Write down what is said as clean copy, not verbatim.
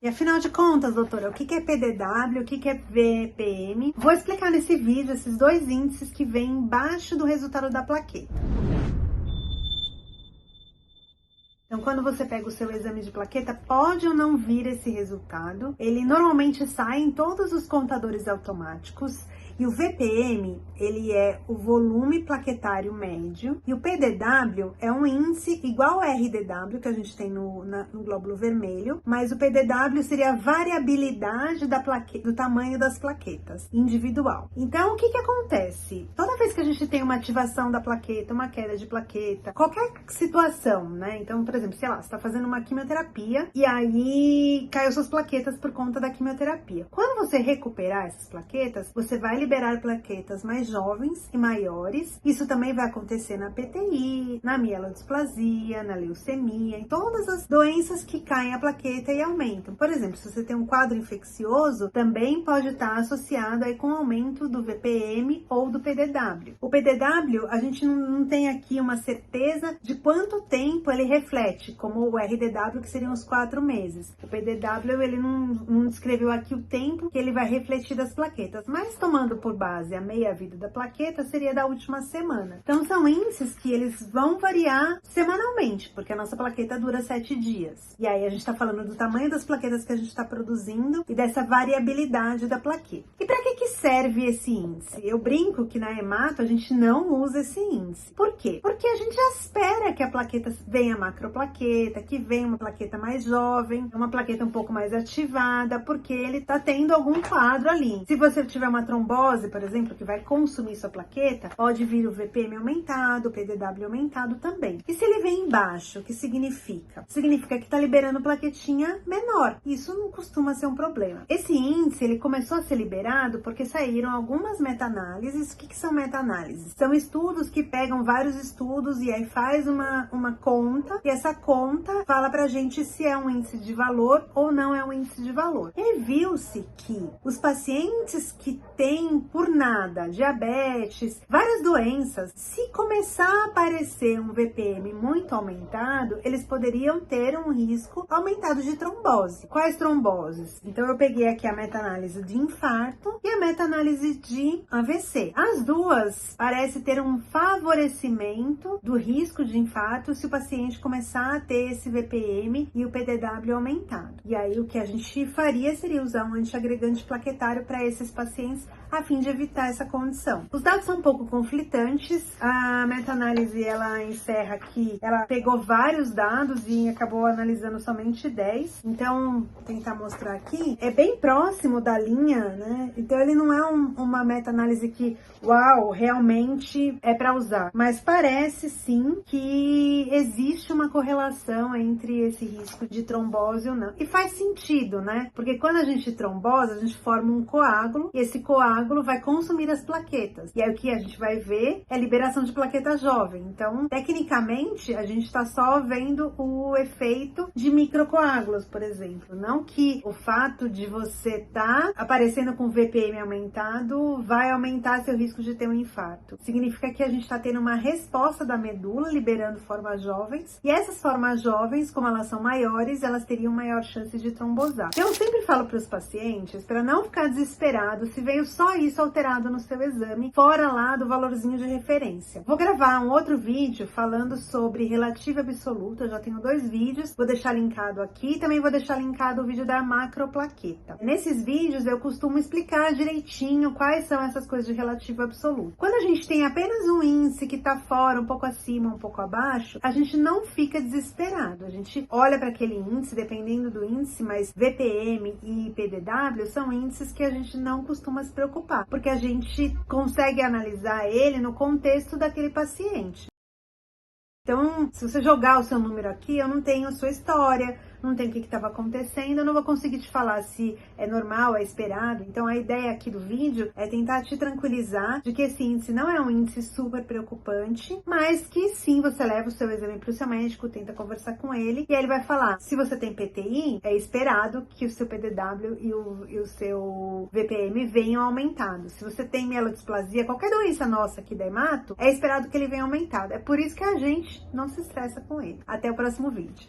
E afinal de contas, doutora, o que é PDW, o que é VPM? Vou explicar nesse vídeo esses dois índices que vêm embaixo do resultado da plaqueta. Então, quando você pega o seu exame de plaqueta, pode ou não vir esse resultado. Ele normalmente sai em todos os contadores automáticos. E o VPM, ele é o volume plaquetário médio. E o PDW é um índice igual ao RDW, que a gente tem no glóbulo vermelho. Mas o PDW seria a variabilidade do tamanho das plaquetas, individual. Então, o que acontece? Toda vez que a gente tem uma ativação da plaqueta, uma queda de plaqueta, qualquer situação, né? Então, por exemplo, sei lá, você está fazendo uma quimioterapia e aí caiu suas plaquetas por conta da quimioterapia. Quando você recuperar essas plaquetas, você vai liberar plaquetas mais jovens e maiores. Isso também vai acontecer na PTI, na mielodisplasia, na leucemia, em todas as doenças que caem a plaqueta e aumentam. Por exemplo, se você tem um quadro infeccioso, também pode estar associado aí com o aumento do VPM ou do PDW. O PDW, a gente não tem aqui uma certeza de quanto tempo ele reflete, como o RDW, que seriam os 4 meses. O PDW, ele não descreveu aqui o tempo que ele vai refletir das plaquetas, mas tomando por base a meia-vida da plaqueta, seria da última semana. Então, são índices que eles vão variar semanalmente, porque a nossa plaqueta dura 7 dias. E aí, a gente está falando do tamanho das plaquetas que a gente está produzindo e dessa variabilidade da plaqueta. E para que serve esse índice? Eu brinco que na hemato a gente não usa esse índice. Por quê? Porque a gente já espera que a plaqueta venha macroplaqueta, que venha uma plaqueta mais jovem, uma plaqueta um pouco mais ativada, porque ele está tendo algum quadro ali. Se você tiver uma trombose, por exemplo, que vai consumir sua plaqueta, pode vir o VPM aumentado, o PDW aumentado também. E se ele vem embaixo, o que significa? Significa que está liberando plaquetinha menor. Isso não costuma ser um problema. Esse índice, ele começou a ser liberado porque saíram algumas meta-análises. O que são meta-análises? São estudos que pegam vários estudos e aí faz uma conta, e essa conta fala pra gente se é um índice de valor ou não é um índice de valor. E viu-se que os pacientes que têm por nada diabetes, várias doenças, se começar a aparecer um VPM muito aumentado, eles poderiam ter um risco aumentado de trombose. Quais tromboses? Então eu peguei aqui a meta-análise de infarto e a meta-análise de AVC. As duas parecem ter um favorecimento do risco de infarto se o paciente começar a ter esse VPM e o PDW aumentado. E aí o que a gente faria seria usar um antiagregante plaquetário para esses pacientes a fim de evitar essa condição. Os dados são um pouco conflitantes. A meta-análise, ela encerra aqui, ela pegou vários dados e acabou analisando somente 10. Então, vou tentar mostrar aqui. É bem próximo da linha, né? Então, ele não é uma meta-análise que, uau, realmente é para usar. Mas parece, sim, que existe uma correlação entre esse risco de trombose ou não. E faz sentido, né? Porque quando a gente trombosa, a gente forma um coágulo e esse coágulo vai consumir as plaquetas. E aí o que a gente vai ver é liberação de plaqueta jovem. Então, tecnicamente, a gente está só vendo o efeito de microcoágulos, por exemplo. Não que o fato de você estar aparecendo com VPM aumentado vai aumentar seu risco de ter um infarto. Significa que a gente está tendo uma resposta da medula liberando formas jovens. E essas formas jovens, como elas são maiores, elas teriam maior chance de trombosar. Então, eu sempre falo para os pacientes, para não ficar desesperado se veio só isso alterado no seu exame, fora lá do valorzinho de referência. Vou gravar um outro vídeo falando sobre relativa absoluta, eu já tenho 2 vídeos, vou deixar linkado aqui, também vou deixar linkado o vídeo da macroplaqueta. Nesses vídeos eu costumo explicar direitinho quais são essas coisas de relativa absoluta. Quando a gente tem apenas um índice que está fora, um pouco acima, um pouco abaixo, a gente não fica desesperado, a gente olha para aquele índice, dependendo do índice, mas VPM e PDW são índices que a gente não costuma se preocupar, porque a gente consegue analisar ele no contexto daquele paciente. Então, se você jogar o seu número aqui, eu não tenho a sua história, não tenho o que estava acontecendo, eu não vou conseguir te falar se é normal, é esperado. Então, a ideia aqui do vídeo é tentar te tranquilizar de que esse índice não é um índice super preocupante, mas que sim, você leva o seu exame para o seu médico, tenta conversar com ele, e aí ele vai falar, se você tem PTI, é esperado que o seu PDW e o seu VPM venham aumentados. Se você tem mielodisplasia, qualquer doença nossa aqui da hemato, é esperado que ele venha aumentado. É por isso que a gente não se estressa com ele. Até o próximo vídeo.